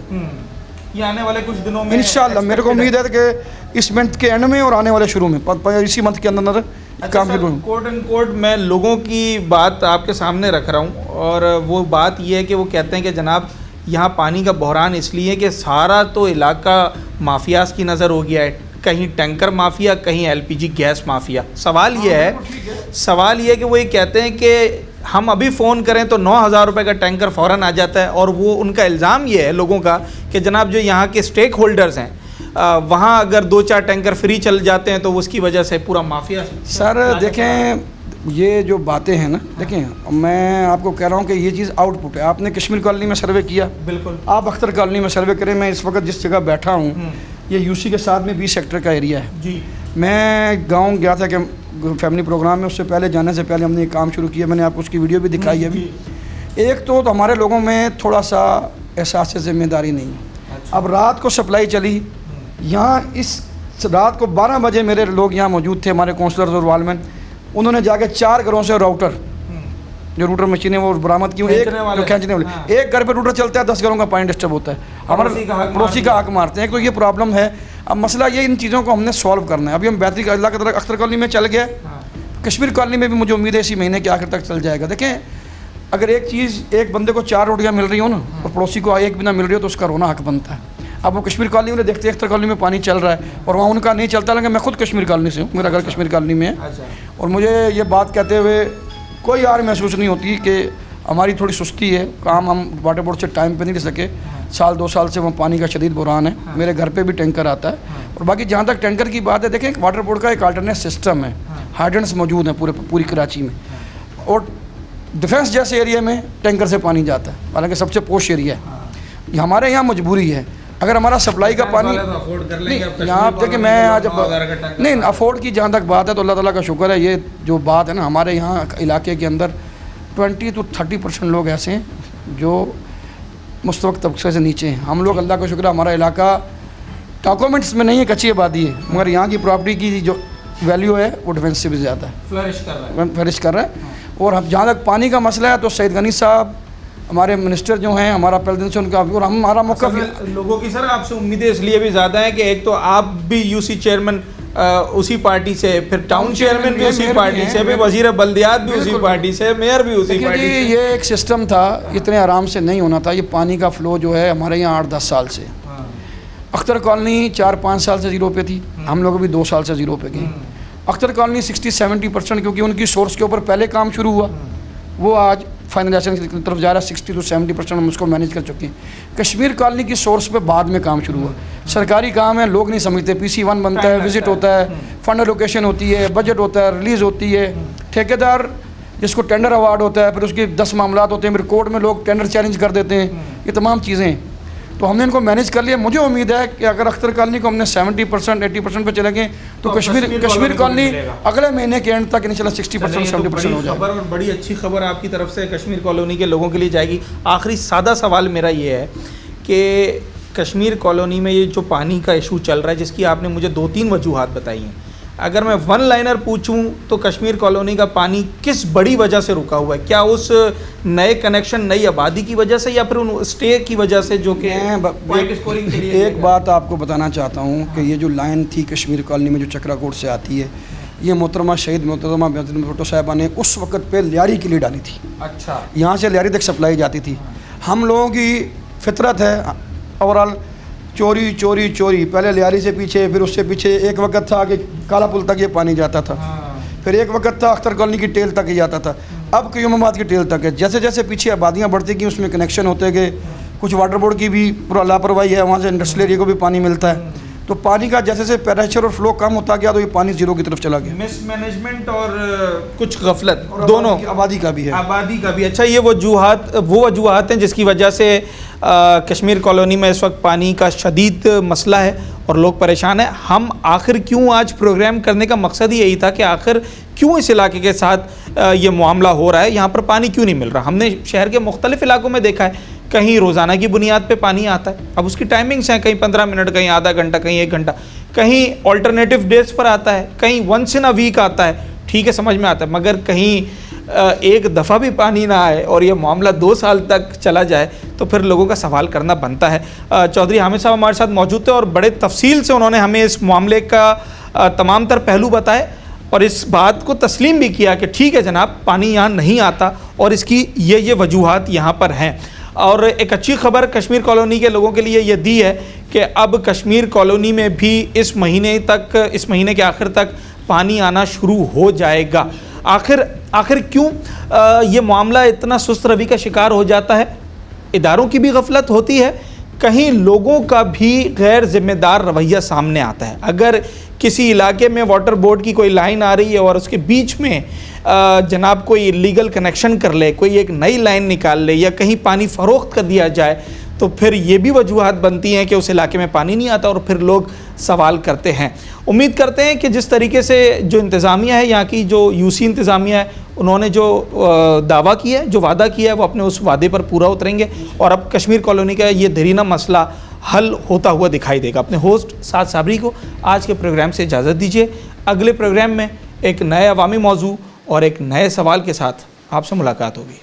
ये आने वाले कुछ दिनों में इंशाल्लाह। मेरे को उम्मीद है कि इस मंथ के एंड में और आने वाले शुरू में, इसी मंथ के अंदर काम शुरू। कोट एंड कोट मैं लोगों की बात आपके सामने रख रहा हूँ, और वो बात ये है कि वो कहते हैं कि जनाब यहाँ पानी का बहरान इसलिए कि सारा तो इलाका माफियाज की नज़र हो गया है, कहीं टैंकर माफिया, कहीं एलपीजी गैस माफिया। सवाल ये है कि वो ये कहते हैं कि हम अभी फ़ोन करें तो 9,000 रुपये का टैंकर फ़ौरन आ जाता है, और वो उनका इल्ज़ाम ये है लोगों का कि जनाब जो यहाँ के स्टेक होल्डर्स हैं वहाँ अगर 2-4 टैंकर फ्री चल जाते हैं तो उसकी वजह से पूरा माफिया। सर देखें, ये जो बातें हैं ना, देखें मैं आपको कह रहा हूँ कि ये चीज़ आउटपुट है। आपने कश्मीर कॉलोनी में सर्वे किया, बिल्कुल, आप अख्तर कॉलोनी में सर्वे करें। मैं इस वक्त जिस जगह बैठा हूँ ये यूसी के साथ में 20 सेक्टर का एरिया है जी। मैं गांव गया था कि फैमिली प्रोग्राम में, उससे पहले जाने से पहले हमने एक काम शुरू किया, मैंने आपको उसकी वीडियो भी दिखाई है अभी। एक तो हमारे लोगों में थोड़ा सा एहसास ज़िम्मेदारी नहीं है। अच्छा। अब रात को सप्लाई चली, यहाँ इस रात को 12 बजे मेरे लोग यहाँ मौजूद थे, हमारे काउंसलर्स और वालमैन, उन्होंने जाके 4 घरों से राउटर, जो रूटर मशीनें वो बरामद की, एक जो खींचने वाले। हाँ। एक घर पे रूटर चलता है, 10 घरों का पानी डिस्टर्ब होता है, हमारे पड़ोसी का हक मारते हैं। तो ये प्रॉब्लम है। अब मसला ये, इन चीज़ों को हमने सॉल्व करना है। अभी हम बेहतरी अल्लाह की तरह अख्तर कॉलोनी में चल गए, कश्मीर कॉलोनी में भी मुझे उम्मीद है इसी महीने के आखिर तक चल जाएगा। देखें, अगर एक चीज़, एक बंदे को 4 रोटियाँ मिल रही हो ना और पड़ोसी को एक भी ना मिल रही हो तो उसका रोना हक बनता है। अब वो कश्मीर कॉलोनी में देखते हैं अख्तर कॉलोनी में पानी चल रहा है और वहाँ उनका नहीं चलता, लेकिन मैं खुद कश्मीर कॉलोनी से हूँ, मेरा घर कश्मीर कॉलोनी में है। और मुझे ये बात कहते हुए कोई यार महसूस नहीं होती कि हमारी थोड़ी सुस्ती है, काम हम वाटर बोर्ड से टाइम पे नहीं दे सके। 1-2 साल से वहाँ पानी का शदीद बुरान है। मेरे घर पे भी टैंकर आता है। और बाकी जहाँ तक टैंकर की बात है, देखें वाटर बोर्ड का एक अल्टरनेट सिस्टम है, हाइड्रेंट्स मौजूद हैं पूरी कराची में, और डिफेंस जैसे एरिया में टैंकर से पानी जाता है, हालांकि सबसे पोश एरिया है। हमारे यहाँ मजबूरी है, अगर हमारा सप्लाई का पानी यहाँ आप देखिए, मैं आज नहीं अफोर्ड की जहाँ तक बात है तो अल्लाह ताला का शुक्र है। ये जो बात है ना, हमारे यहाँ इलाके के अंदर 20 to 30% लोग ऐसे हैं जो मुस्तवक तबके से नीचे हैं। हम लोग अल्लाह का शुक्र, हमारा इलाका डॉक्यूमेंट्स में नहीं है, कच्ची आबादी है, मगर यहाँ की प्रॉपर्टी की जो वैल्यू है वो डिफेंस से भी ज़्यादा है, फ्लरिश कर रहा है। और हम जहाँ तक पानी का मसला है तो सईद गनी साहब हमारे मिनिस्टर जो हैं, हमारा प्रेसिडेंट से उनका और हमारा मौका लोगों की सर आपसे उम्मीदें इसलिए भी ज़्यादा है कि एक तो आप भी यूसी चेयरमैन उसी पार्टी से, फिर टाउन चेयरमैन भी उसी पार्टी से, फिर वजीर बल्दियात भी उसी पार्टी से, मेयर भी उसी पार्टी से। ये एक सिस्टम था, इतने आराम से नहीं होना था। ये पानी का फ्लो जो है हमारे यहाँ 8-10 साल से, अख्तर कॉलोनी 4-5 साल से ज़ीरो पे थी, हम लोग भी 2 साल से ज़ीरो पे गए। अख्तर कॉलोनी 60-70% क्योंकि उनकी सोर्स के ऊपर पहले काम शुरू हुआ, वो आज फाइनलाइजेशन की तरफ जा रहा है। 60-70% हम उसको मैनेज कर चुके हैं। कश्मीर कॉलोनी की सोर्स पे बाद में काम शुरू हुआ। सरकारी काम है, लोग नहीं समझते। PC1 बनता है, विजिट होता है, फंड एलोकेशन होती है, बजट होता है, रिलीज़ होती है, ठेकेदार जिसको टेंडर अवार्ड होता है, फिर उसके 10 मामला होते हैं, फिर कोर्ट में लोग टेंडर चैलेंज कर देते हैं, ये तमाम चीज़ें। तो हमने इनको मैनेज कर लिया। मुझे उम्मीद है कि अगर अख्तर कॉलोनी को हमने 70% 80% पे चले गए तो कश्मीर कॉलोनी अगले महीने के एंड तक इंशाल्लाह 60% 70% हो जाएगी। और बड़ी अच्छी खबर आपकी तरफ से कश्मीर कॉलोनी के लोगों के लिए जाएगी। आखिरी सादा सवाल मेरा ये है कि कश्मीर कॉलोनी में ये जो पानी का इशू चल रहा है, जिसकी आपने मुझे 2-3 वजूहात बताई हैं, अगर मैं वन लाइनर पूछूं तो कश्मीर कॉलोनी का पानी किस बड़ी वजह से रुका हुआ है? क्या उस नए कनेक्शन, नई आबादी की वजह से, या फिर उन स्टे की वजह से जो कि पॉइंट स्कोरिंग के लिए? एक बात आपको बताना चाहता हूँ कि ये जो लाइन थी कश्मीर कॉलोनी में जो चक्राकोट से आती है, ये मोहतरमा शहीद मोहतरमा भुट्टो साहिबा ने उस वक्त पे लियारी के लिए डाली थी। अच्छा, यहाँ से लियारी तक सप्लाई जाती थी। हम लोगों की फितरत है ओवरऑल चोरी चोरी चोरी, पहले लियारी से पीछे, फिर उससे पीछे एक वक्त था कि काला पुल तक ये पानी जाता था, फिर एक वक्त था अख्तर कॉलोनी की टेल तक ही जाता था, अब क़यामाबाद की टेल तक है। जैसे जैसे पीछे आबादियाँ बढ़ती गई उसमें कनेक्शन होते गए। कुछ वाटर बोर्ड की भी पूरा लापरवाही है, वहाँ से इंडस्ट्रियल एरिया को भी पानी मिलता है। तो पानी का जैसे जैसे प्रेशर और फ्लो कम होता गया तो ये पानी ज़ीरो की तरफ चला गया। मिसमैनेजमेंट और कुछ गफलत दोनों, आबादी का भी है, आबादी का भी। अच्छा, ये वो वजूहात हैं जिसकी वजह से कश्मीर कॉलोनी में इस वक्त पानी का शदीद मसला है और लोग परेशान हैं। हम आखिर क्यों आज प्रोग्राम करने का मकसद ही यही था कि आखिर क्यों इस इलाके के साथ ये मामला हो रहा है, यहाँ पर पानी क्यों नहीं मिल रहा। हमने शहर के मुख्तलिफ इलाकों में देखा है, कहीं रोज़ाना की बुनियाद पे पानी आता है, अब उसकी टाइमिंग्स हैं, कहीं 15 मिनट, कहीं आधा घंटा, कहीं 1 घंटा, कहीं ऑल्टरनेटिव डेज पर आता है, कहीं वंस इन अ वीक आता है, ठीक है, समझ में आता है। मगर कहीं एक दफ़ा भी पानी ना आए और ये मामला 2 साल तक चला जाए तो फिर लोगों का सवाल करना बनता है। चौधरी हामिद साहब हमारे साथ मौजूद थे और बड़े तफसील से उन्होंने हमें इस मामले का तमाम तर पहलू बताए और इस बात को तस्लीम भी किया कि ठीक है जनाब, पानी यहाँ नहीं आता और इसकी ये वजूहात यहाँ पर हैं। और एक अच्छी खबर कश्मीर कॉलोनी के लोगों के लिए ये दी है कि अब कश्मीर कॉलोनी में भी इस महीने के आखिर तक पानी आना शुरू हो जाएगा। आखिर क्यों ये मामला इतना सुस्त रवि का शिकार हो जाता है? इदारों की भी गफलत होती है, कहीं लोगों का भी गैर जिम्मेदार रवैया सामने आता है। अगर किसी इलाके में वाटर बोर्ड की कोई लाइन आ रही है और उसके बीच में जनाब कोई इलीगल कनेक्शन कर ले, कोई एक नई लाइन निकाल ले या कहीं पानी फ़रोख्त कर दिया जाए, तो फिर ये भी वजूहात बनती हैं कि उस इलाके में पानी नहीं आता और फिर लोग सवाल करते हैं। उम्मीद करते हैं कि जिस तरीके से जो इंतज़ामिया है, यहाँ की जो यूसी इंतज़ामिया है, उन्होंने जो दावा किया है, जो वादा किया है, वो अपने उस वादे पर पूरा उतरेंगे और अब कश्मीर कॉलोनी का ये देरीना मसला हल होता हुआ दिखाई देगा। अपने होस्ट साद साबरी को आज के प्रोग्राम से इजाज़त दीजिए। अगले प्रोग्राम में एक नए अवामी मौजू और एक नए सवाल के साथ आपसे मुलाकात होगी।